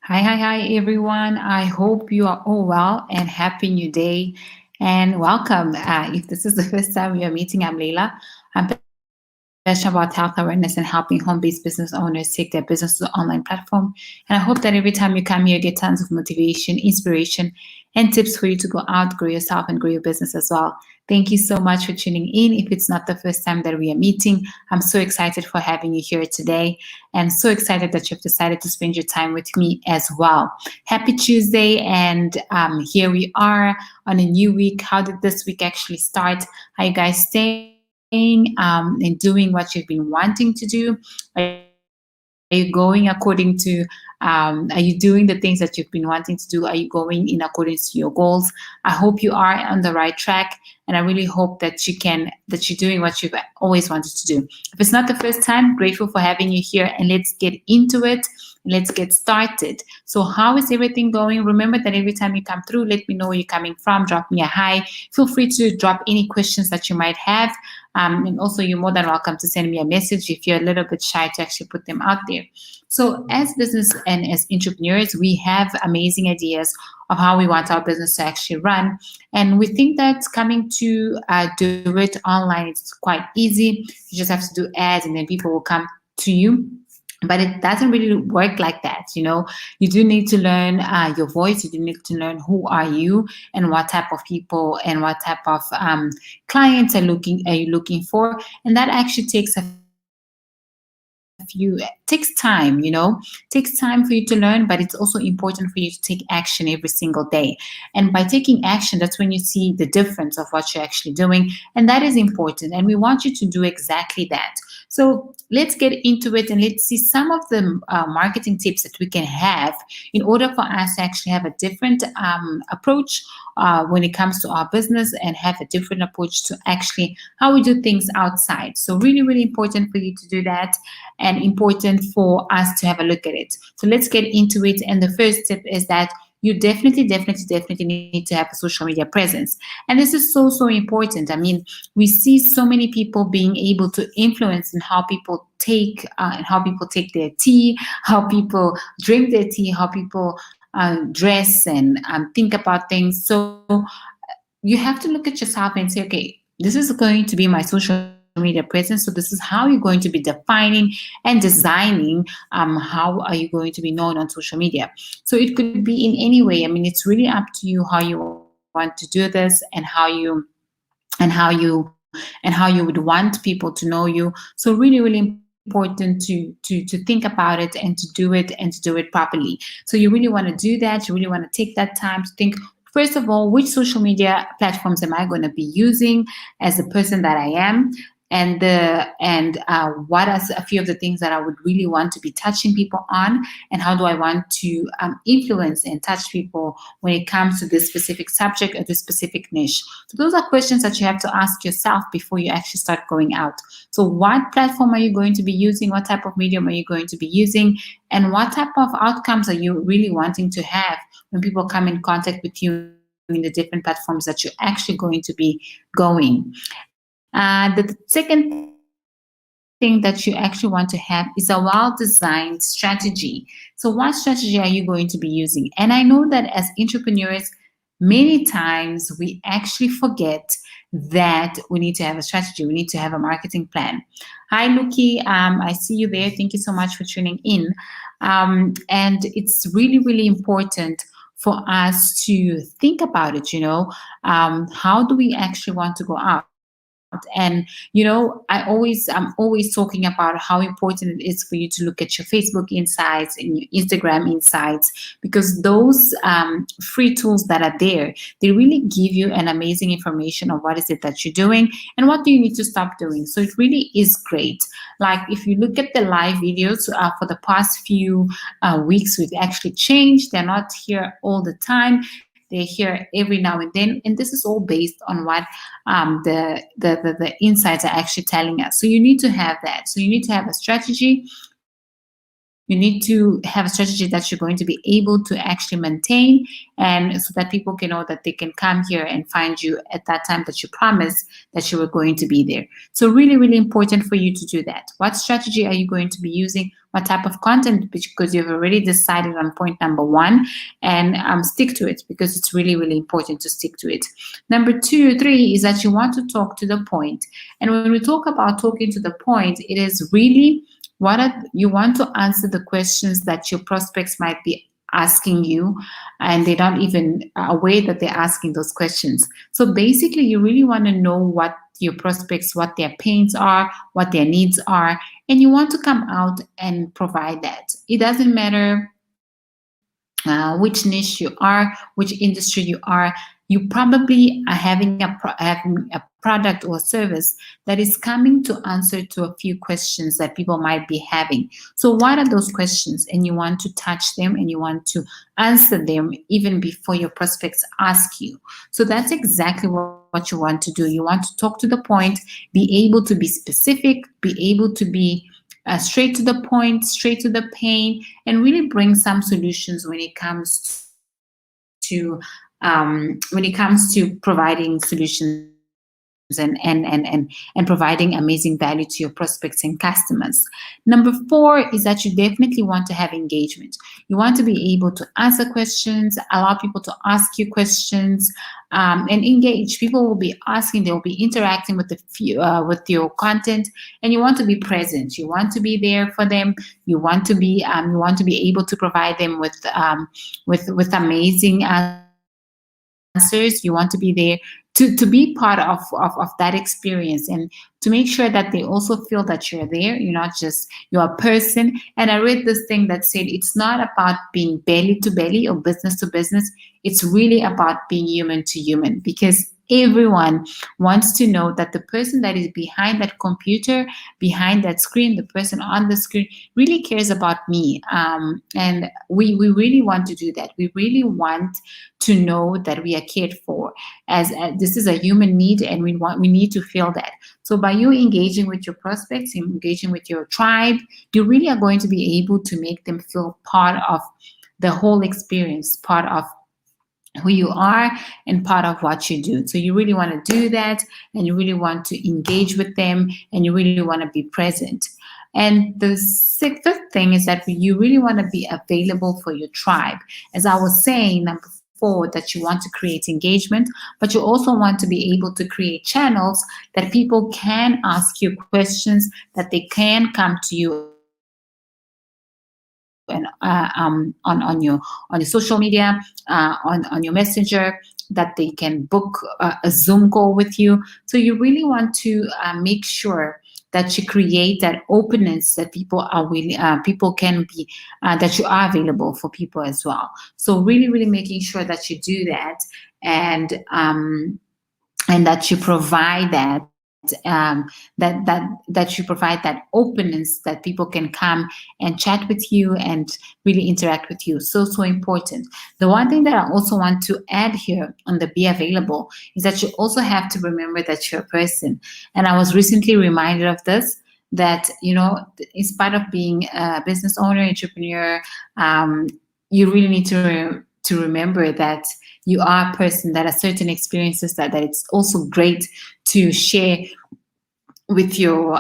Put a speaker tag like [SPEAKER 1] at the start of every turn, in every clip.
[SPEAKER 1] Hi, everyone. I hope you are all well and happy new day and welcome. If this is the first time we are meeting, I'm Leila. I'm passionate about health awareness and helping home based business owners take their business to the online platform. And I hope that every time you come here, you get tons of motivation, inspiration, and tips for you to go out, grow yourself, and grow your business as well. Thank you so much for tuning in. If it's not the first time that we are meeting, I'm so excited for having you here today and so excited that you've decided to spend your time with me as well. Happy Tuesday, and here we are on a new week. How did this week actually start? Are you guys staying and doing what you've been wanting to do? Are you going according to, are you doing the things that you've been wanting to do? Are you going in accordance to your goals? I hope you are on the right track, and I really hope that you're doing what you've always wanted to do. If it's not the first time, grateful for having you here, and let's get into it. Let's get started. So, how is everything going? Remember that every time you come through, let me know where you're coming from. Drop me a hi. Feel free to drop any questions that you might have. And also, you're more than welcome to send me a message if you're a little bit shy to actually put them out there. So, as business and as entrepreneurs, we have amazing ideas of how we want our business to actually run. And we think that coming to do it online, it's quite easy. You just have to do ads and then people will come to you, but it doesn't really work like that. You do need to learn your voice. You do need to learn who are you and what type of people and what type of clients are you looking for. And that actually takes time. Takes time for you to learn, but it's also important for you to take action every single day. And by taking action, that's when you see the difference of what you're actually doing. And that is important, and we want you to do exactly that. So let's get into it and let's see some of the marketing tips that we can have in order for us to actually have a different approach when it comes to our business and have a different approach to actually how we do things outside. So, really, really important for you to do that and important for us to have a look at it. So, let's get into it. And the first tip is that you definitely need to have a social media presence. And this is so, so important. I mean, we see so many people being able to influence in how people take and how people take their tea, how people drink their tea, how people dress and think about things. So you have to look at yourself and say, okay, this is going to be my social media presence. So this is how you're going to be defining and designing how are you going to be known on social media. So it could be in any way. I mean, it's really up to you how you want to do this and how you would want people to know you. So really important to think about it and to do it properly. So you really want to do that. You really want to take that time to think, first of all, which social media platforms am I going to be using as the person that I am, and what are a few of the things that I would really want to be touching people on, and how do I want to influence and touch people when it comes to this specific subject or this specific niche. So those are questions that you have to ask yourself before you actually start going out. So what platform are you going to be using? What type of medium are you going to be using? And what type of outcomes are you really wanting to have when people come in contact with you in the different platforms that you're actually going to be going. The second thing that you actually want to have is a well-designed strategy. So what strategy are you going to be using? And I know that as entrepreneurs, many times we actually forget that we need to have a strategy. We need to have a marketing plan. Hi, Luki. I see you there. Thank you so much for tuning in. And it's really, really important for us to think about it. How do we actually want to go out? And I'm always talking about how important it is for you to look at your Facebook insights and your Instagram insights, because those free tools that are there, they really give you an amazing information of what is it that you're doing and what do you need to stop doing. So it really is great. Like if you look at the live videos for the past few weeks, we've actually changed. They're not here all the time. They're here every now and then, and this is all based on what the insights are actually telling us. So you need to have that. So you need to have a strategy. You need to have a strategy that you're going to be able to actually maintain, and so that people can know that they can come here and find you at that time that you promised that you were going to be there. So really, really important for you to do that. What strategy are you going to be using? What type of content? Because you've already decided on point number one, and stick to it, because it's really, really important to stick to it. Number two, three is that you want to talk to the point. And when we talk about talking to the point, it is really you want to answer the questions that your prospects might be asking you, and they're not even aware that they're asking those questions. So basically, you really want to know what your prospects, what their pains are, what their needs are, and you want to come out and provide that. It doesn't matter which niche you are, which industry you are. You probably are having having a product or service that is coming to answer to a few questions that people might be having. So what are those questions? And you want to touch them, and you want to answer them even before your prospects ask you. So that's exactly what you want to do. You want to talk to the point, be able to be specific, be able to be straight to the point, straight to the pain, and really bring some solutions when it comes to providing solutions and providing amazing value to your prospects and customers. Number four is that you definitely want to have engagement. You want to be able to answer questions, allow people to ask you questions, and engage. People will be asking, they will be interacting with with your content, and you want to be present. You want to be there for them. You want to be able to provide them with amazing answers. You want to be there to be part of that experience, and to make sure that they also feel that you're there. You're a person. And I read this thing that said it's not about being belly to belly or business to business. It's really about being human to human, because everyone wants to know that the person that is behind that computer, behind that screen, the person on the screen really cares about me. And we really want to do that. We really want to know that we are cared for, as this is a human need, and we need to feel that. So by you engaging with your prospects, engaging with your tribe, you really are going to be able to make them feel part of the whole experience, part of who you are, and part of what you do. So you really want to do that, and you really want to engage with them, and you really want to be present. And the fifth thing is that you really want to be available for your tribe. As I was saying, number four, that you want to create engagement, but you also want to be able to create channels that people can ask you questions, that they can come to you and on your social media, on your messenger, that they can book a Zoom call with you. So you really want to make sure that you create that openness, that people are willing, people can be, that you are available for people as well. So really, really making sure that you do that, and that you provide that you provide that openness, that people can come and chat with you and really interact with you. So important. The one thing that I also want to add here on the be available is that you also have to remember that you're a person. And I was recently reminded of this, that in spite of being a business owner, entrepreneur, you really need to remember that you are a person, that are certain experiences that it's also great to share with your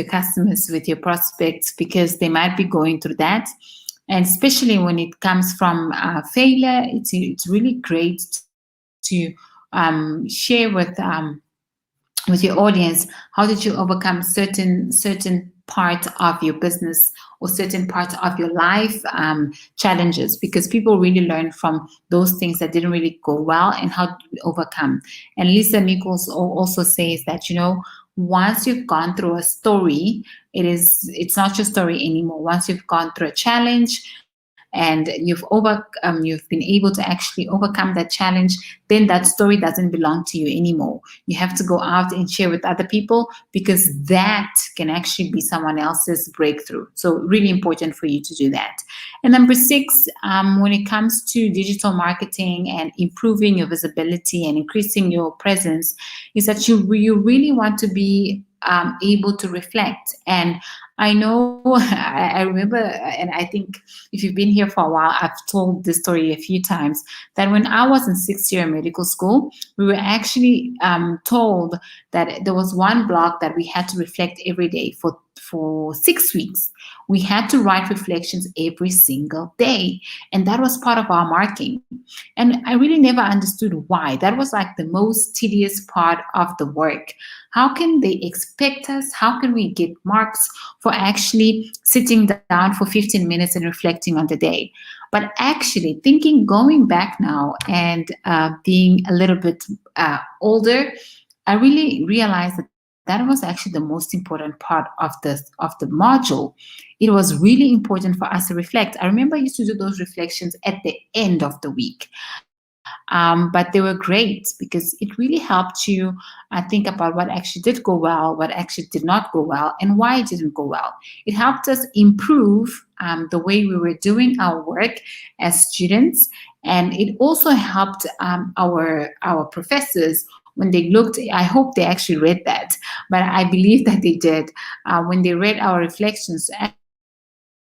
[SPEAKER 1] customers, with your prospects, because they might be going through that. And especially when it comes from failure, it's really great to share with your audience, how did you overcome certain part of your business or certain part of your life challenges, because people really learn from those things that didn't really go well and how to overcome. And Lisa Nichols also says that once you've gone through a story, it's not your story anymore. Once you've gone through a challenge and you've been able to actually overcome that challenge, then that story doesn't belong to you anymore. You have to go out and share with other people, because that can actually be someone else's breakthrough. So really important for you to do that. And number 6, when it comes to digital marketing and improving your visibility and increasing your presence, is that you really want to be able to reflect and I know, I remember, and I think if you've been here for a while, I've told this story a few times that when I was in sixth year medical school, we were actually told that there was one block that we had to reflect every day for 6 weeks. We had to write reflections every single day, and that was part of our marking. And I really never understood why. That was like the most tedious part of the work. How can they expect us? How can we get marks for actually sitting down for 15 minutes and reflecting on the day? But actually, thinking, going back now and being a little bit older, I really realized that that was actually the most important part of the module. It was really important for us to reflect. I remember I used to do those reflections at the end of the week. But they were great because it really helped you think about what actually did go well, what actually did not go well, and why it didn't go well. It helped us improve the way we were doing our work as students, and it also helped our professors when they looked. I hope they actually read that, but I believe that they did. When they read our reflections, to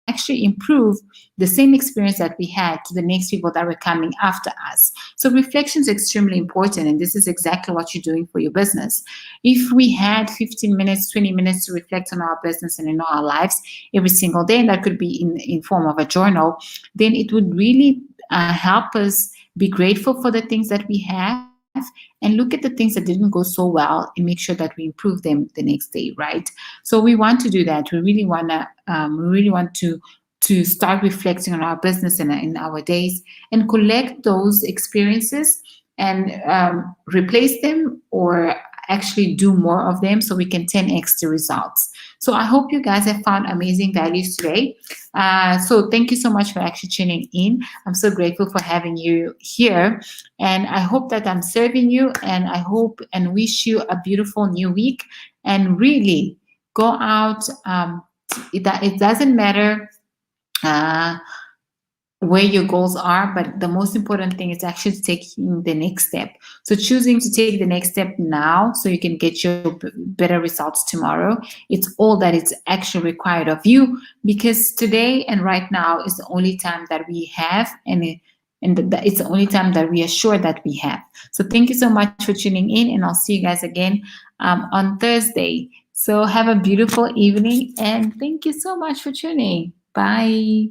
[SPEAKER 1] actually improve the same experience that we had to the next people that were coming after us. So reflection is extremely important, and this is exactly what you're doing for your business. If we had 15 minutes, 20 minutes to reflect on our business and in our lives every single day, and that could be in form of a journal, then it would really help us be grateful for the things that we have and look at the things that didn't go so well and make sure that we improve them the next day, right? So we want to do that. We really want to start reflecting on our business in our days and collect those experiences and replace them or actually do more of them so we can 10x the results. So I hope you guys have found amazing values today. So thank you so much for actually tuning in. I'm so grateful for having you here. And I hope that I'm serving you, and I hope and wish you a beautiful new week. And really go out. It doesn't matter uh, where your goals are, but the most important thing is actually taking the next step. So choosing to take the next step now so you can get your better results tomorrow. It's all that it's actually required of you, because today and right now is the only time that we have, and it's the only time that we are sure that we have. So thank you so much for tuning in, and I'll see you guys again on Thursday. So have a beautiful evening, and thank you so much for tuning. Bye.